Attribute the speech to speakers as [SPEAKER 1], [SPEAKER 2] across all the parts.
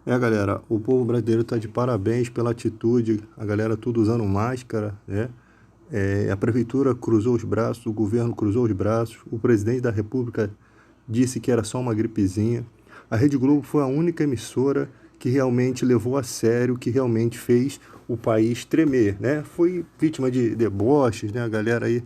[SPEAKER 1] Galera, o povo brasileiro está de parabéns pela atitude, a galera tudo usando máscara, né? A prefeitura cruzou os braços, o governo cruzou os braços, o presidente da República disse que era só uma gripezinha. A Rede Globo foi a única emissora que realmente levou a sério, que realmente fez o país tremer, né? Foi vítima de deboches, né? A galera aí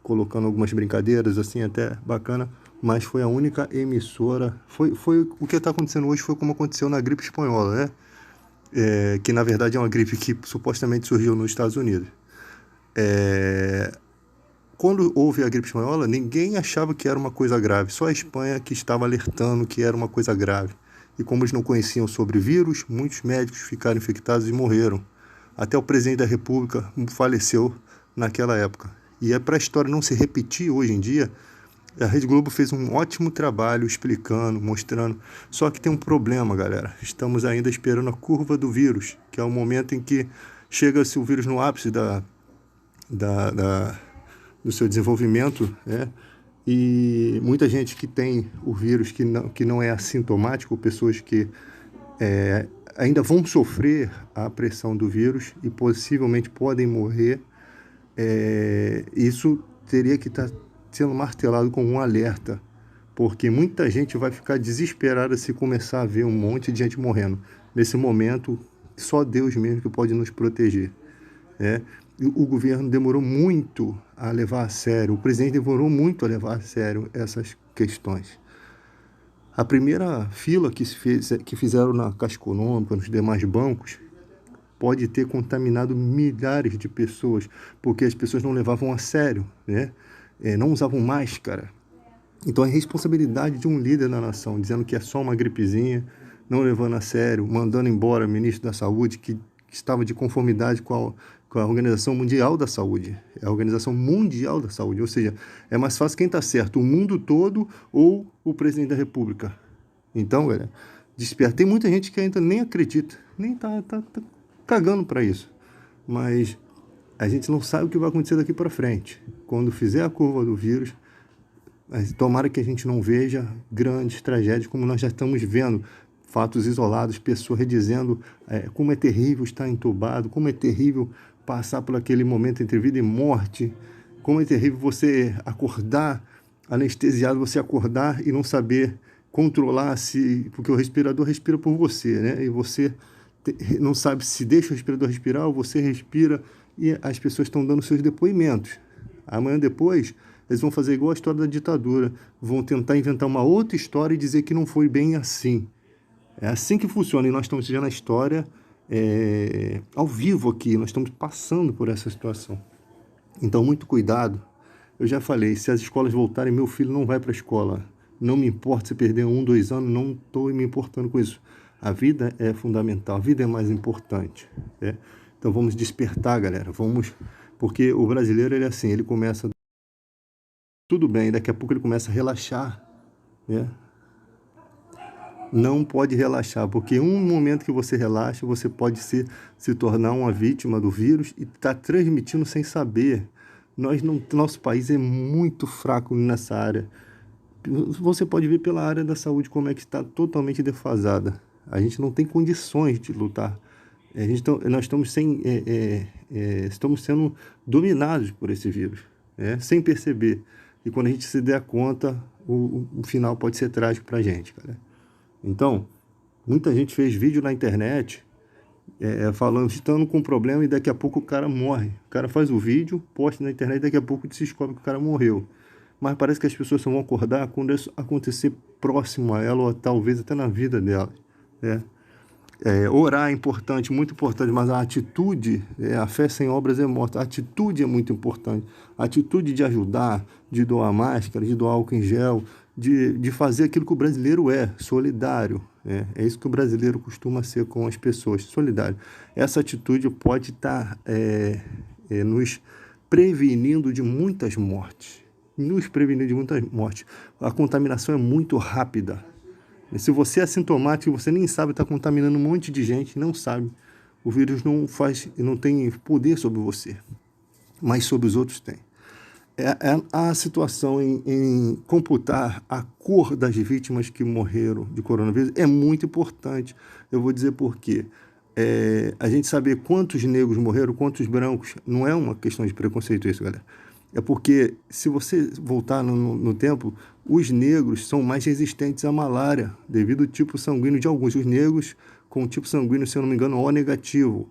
[SPEAKER 1] colocando algumas brincadeiras assim até bacana, mas foi a única emissora. Foi o que está acontecendo hoje foi como aconteceu na gripe espanhola, né? Que na verdade é uma gripe que supostamente surgiu nos Estados Unidos. É, Quando houve a gripe espanhola, ninguém achava que era uma coisa grave, só a Espanha que estava alertando que era uma coisa grave. E como eles não conheciam sobre vírus, muitos médicos ficaram infectados e morreram. Até o presidente da República faleceu naquela época. E é para a história não se repetir hoje em dia, a Rede Globo fez um ótimo trabalho explicando, mostrando. Só que tem um problema, galera. Estamos ainda esperando a curva do vírus, que é o momento em que chega-se o vírus no ápice da, da, do seu desenvolvimento, né? E muita gente que tem o vírus que não é assintomático, pessoas que ainda vão sofrer a pressão do vírus e possivelmente podem morrer, isso teria que estar sendo martelado como um alerta, porque muita gente vai ficar desesperada se começar a ver um monte de gente morrendo. Nesse momento, só Deus mesmo que pode nos proteger, né? O governo demorou muito a levar a sério, o presidente demorou muito a levar a sério essas questões. A primeira fila que fizeram na Caixa Econômica, nos demais bancos, pode ter contaminado milhares de pessoas, porque as pessoas não levavam a sério, né? Não usavam máscara. Então é responsabilidade de um líder da nação, dizendo que é só uma gripezinha, não levando a sério, mandando embora o ministro da Saúde, que estava de conformidade com a Organização Mundial da Saúde. É a Organização Mundial da Saúde, ou seja, é mais fácil quem está certo, o mundo todo ou o presidente da República. Então, galera, desperta. Tem muita gente que ainda nem acredita, nem tá cagando para isso. Mas a gente não sabe o que vai acontecer daqui para frente. Quando fizer a curva do vírus, tomara que a gente não veja grandes tragédias como nós já estamos vendo. Fatos isolados, pessoas dizendo como é terrível estar entubado, como é terrível passar por aquele momento entre vida e morte, como é terrível você acordar anestesiado, você acordar e não saber controlar se, porque o respirador respira por você, né? E você não sabe se deixa o respirador respirar ou você respira, e as pessoas estão dando seus depoimentos. Amanhã depois, eles vão fazer igual a história da ditadura, vão tentar inventar uma outra história e dizer que não foi bem assim. É assim que funciona, e nós estamos vendo a história ao vivo aqui, nós estamos passando por essa situação. Então, muito cuidado. Eu já falei, se as escolas voltarem, meu filho não vai para a escola. Não me importa se perder 1, 2 anos, não estou me importando com isso. A vida é fundamental, a vida é mais importante, né? Então vamos despertar, galera, porque o brasileiro ele é assim, ele começa tudo bem, daqui a pouco ele começa a relaxar, né? Não pode relaxar, porque um momento que você relaxa, você pode se tornar uma vítima do vírus e estar transmitindo sem saber. Nosso país é muito fraco nessa área. Você pode ver pela área da saúde como é que está totalmente defasada. A gente não tem condições de lutar. Nós estamos estamos sendo dominados por esse vírus, né? Sem perceber. E quando a gente se der conta, o final pode ser trágico para a gente, cara. Então, muita gente fez vídeo na internet falando, estando com problema, e daqui a pouco o cara morre. O cara faz o vídeo, posta na internet, e daqui a pouco se descobre que o cara morreu. Mas parece que as pessoas só vão acordar quando isso acontecer próximo a ela, ou talvez até na vida dela, né? Orar é importante, muito importante, mas a atitude, a fé sem obras é morta. A atitude é muito importante. A atitude de ajudar, de doar máscara, de doar álcool em gel, de fazer aquilo que o brasileiro é, solidário. É isso que o brasileiro costuma ser com as pessoas, solidário. Essa atitude pode estar nos prevenindo de muitas mortes. Nos prevenindo de muitas mortes. A contaminação é muito rápida. Se você é assintomático, você nem sabe, está contaminando um monte de gente, não sabe. O vírus não tem poder sobre você, mas sobre os outros tem. A situação em computar a cor das vítimas que morreram de coronavírus é muito importante. Eu vou dizer por quê. A gente saber quantos negros morreram, quantos brancos, não é uma questão de preconceito isso, galera. É porque, se você voltar no tempo, os negros são mais resistentes à malária, devido ao tipo sanguíneo de alguns. Os negros com tipo sanguíneo, se eu não me engano, O negativo.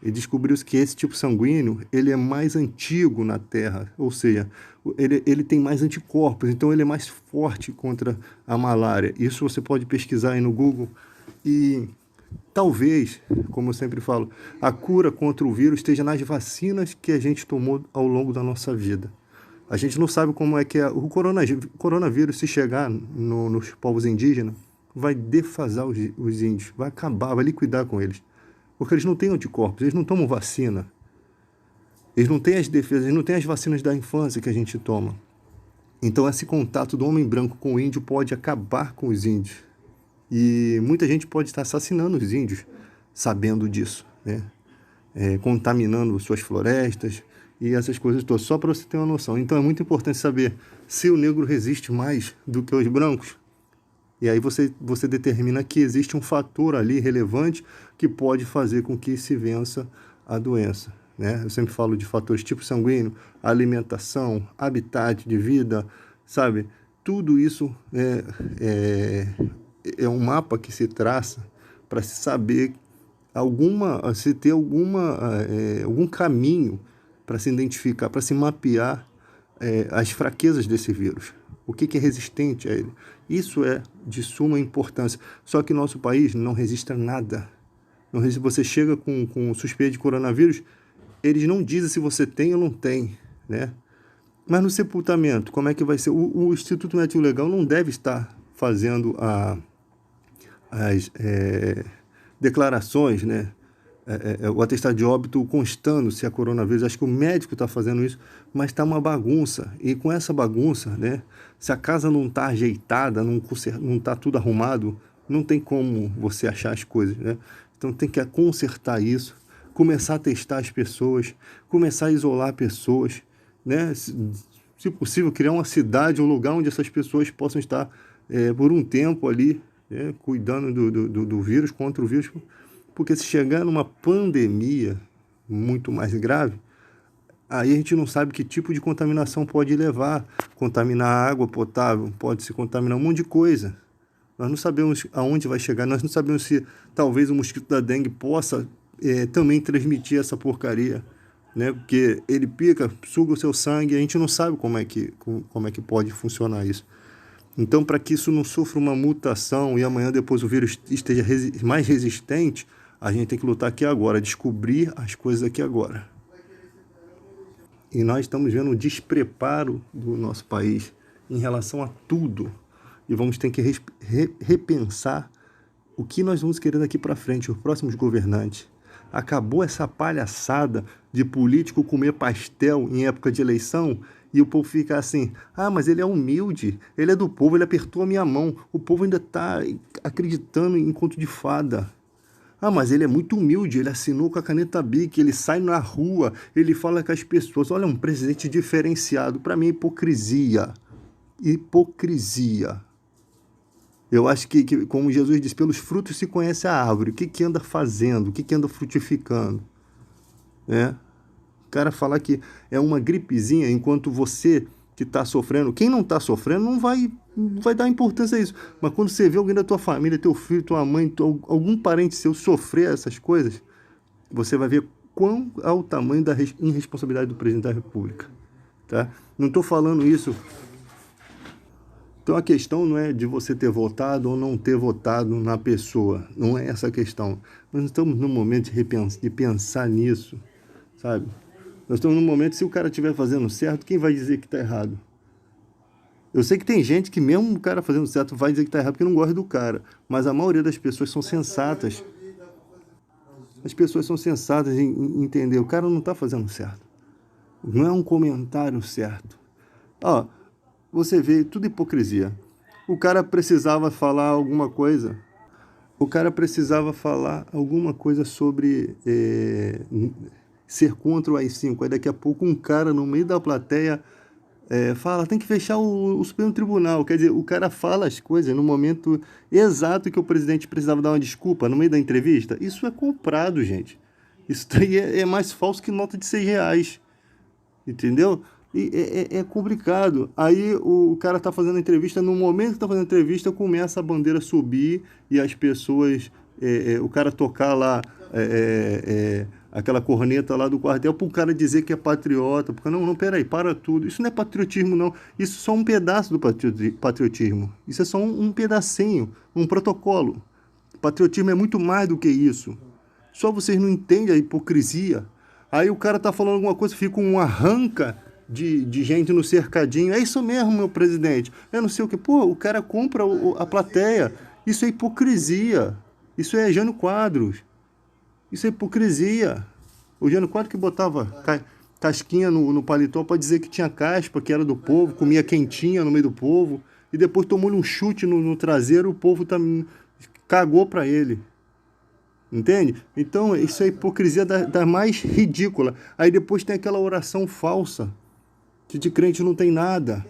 [SPEAKER 1] E descobriu-se que esse tipo sanguíneo ele é mais antigo na Terra, ou seja, ele tem mais anticorpos, então ele é mais forte contra a malária. Isso você pode pesquisar aí no Google. E talvez, como eu sempre falo, a cura contra o vírus esteja nas vacinas que a gente tomou ao longo da nossa vida. A gente não sabe como é que é o coronavírus, se chegar nos povos indígenas, vai defasar os índios, vai acabar, vai liquidar com eles. Porque eles não têm anticorpos, eles não tomam vacina. Eles não têm as defesas, eles não têm as vacinas da infância que a gente toma. Então esse contato do homem branco com o índio pode acabar com os índios. E muita gente pode estar assassinando os índios sabendo disso, né? Contaminando suas florestas e essas coisas todas, só para você ter uma noção. Então é muito importante saber se o negro resiste mais do que os brancos. E aí você determina que existe um fator ali relevante que pode fazer com que se vença a doença, né? Eu sempre falo de fatores tipo sanguíneo, alimentação, habitat de vida, sabe? Tudo isso é um mapa que se traça para se saber se ter algum caminho para se identificar, para se mapear as fraquezas desse vírus. O que é resistente a ele? Isso é de suma importância. Só que nosso país não resiste a nada. Não resiste. Você chega com suspeita de coronavírus, eles não dizem se você tem ou não tem, né? Mas no sepultamento, como é que vai ser? O Instituto Médico Legal não deve estar fazendo as declarações, né? O atestado de óbito constando se é coronavírus. Acho que o médico está fazendo isso, mas está uma bagunça. E com essa bagunça, né? Se a casa não está ajeitada, não está tudo arrumado, não tem como você achar as coisas, né? Então tem que consertar isso, começar a testar as pessoas, começar a isolar pessoas, né? Se possível, criar uma cidade, um lugar onde essas pessoas possam estar por um tempo ali, né? Cuidando do vírus, contra o vírus. Porque se chegar numa pandemia muito mais grave, aí a gente não sabe que tipo de contaminação pode levar. Contaminar a água potável, pode se contaminar um monte de coisa. Nós não sabemos aonde vai chegar, nós não sabemos se talvez o mosquito da dengue possa também transmitir essa porcaria, né? Porque ele pica, suga o seu sangue, a gente não sabe como é que pode funcionar isso. Então, para que isso não sofra uma mutação e amanhã depois o vírus esteja mais resistente, a gente tem que lutar aqui agora, descobrir as coisas aqui agora. E nós estamos vendo um despreparo do nosso país em relação a tudo. E vamos ter que repensar o que nós vamos querer daqui para frente, os próximos governantes. Acabou essa palhaçada de político comer pastel em época de eleição e o povo fica assim, mas ele é humilde, ele é do povo, ele apertou a minha mão. O povo ainda está acreditando em conto de fada. Mas ele é muito humilde, ele assinou com a caneta Bic, ele sai na rua, ele fala com as pessoas. Olha, um presidente diferenciado. Para mim é hipocrisia. Hipocrisia. Eu acho que, como Jesus disse, pelos frutos se conhece a árvore. O que anda fazendo? O que anda frutificando? O cara falar que é uma gripezinha, enquanto você que está sofrendo, quem não está sofrendo não vai dar importância a isso. Mas quando você vê alguém da tua família, teu filho, tua mãe, algum parente seu sofrer essas coisas, você vai ver qual é o tamanho da irresponsabilidade do presidente da República. Tá? Não estou falando isso. Então a questão não é de você ter votado ou não ter votado na pessoa. Não é essa a questão. Nós estamos num momento de pensar nisso, sabe? Nós estamos num momento, se o cara estiver fazendo certo, quem vai dizer que está errado? Eu sei que tem gente que mesmo o cara fazendo certo vai dizer que está errado porque não gosta do cara. Mas a maioria das pessoas são sensatas. As pessoas são sensatas em entender. O cara não está fazendo certo. Não é um comentário certo. Você vê tudo hipocrisia. O cara precisava falar alguma coisa. Sobre ser contra o AI-5. Aí daqui a pouco um cara no meio da plateia fala, tem que fechar o Supremo Tribunal. Quer dizer, o cara fala as coisas no momento exato que o presidente precisava dar uma desculpa, no meio da entrevista. Isso é comprado, gente. Isso daí é mais falso que nota de R$ 6. Entendeu? E é complicado. Aí o cara tá fazendo a entrevista, no momento que tá fazendo a entrevista, começa a bandeira subir e as pessoas, o cara tocar lá aquela corneta lá do quartel para o cara dizer que é patriota. Porque não, não, peraí, para tudo. Isso não é patriotismo, não. Isso é só um pedaço do patriotismo. Isso é só um pedacinho, um protocolo. Patriotismo é muito mais do que isso. Só vocês não entendem a hipocrisia. Aí o cara tá falando alguma coisa, fica um arranca de gente no cercadinho. É isso mesmo, meu presidente. Eu não sei o que. Pô, o cara compra a plateia. Isso é hipocrisia. Isso é Jânio Quadros. Isso é hipocrisia. O Jânio Quadros que botava casquinha no paletó para dizer que tinha caspa, que era do povo, comia quentinha no meio do povo, e depois tomou-lhe um chute no traseiro, o povo cagou para ele. Entende? Então, isso é hipocrisia da mais ridícula. Aí depois tem aquela oração falsa, que de crente não tem nada.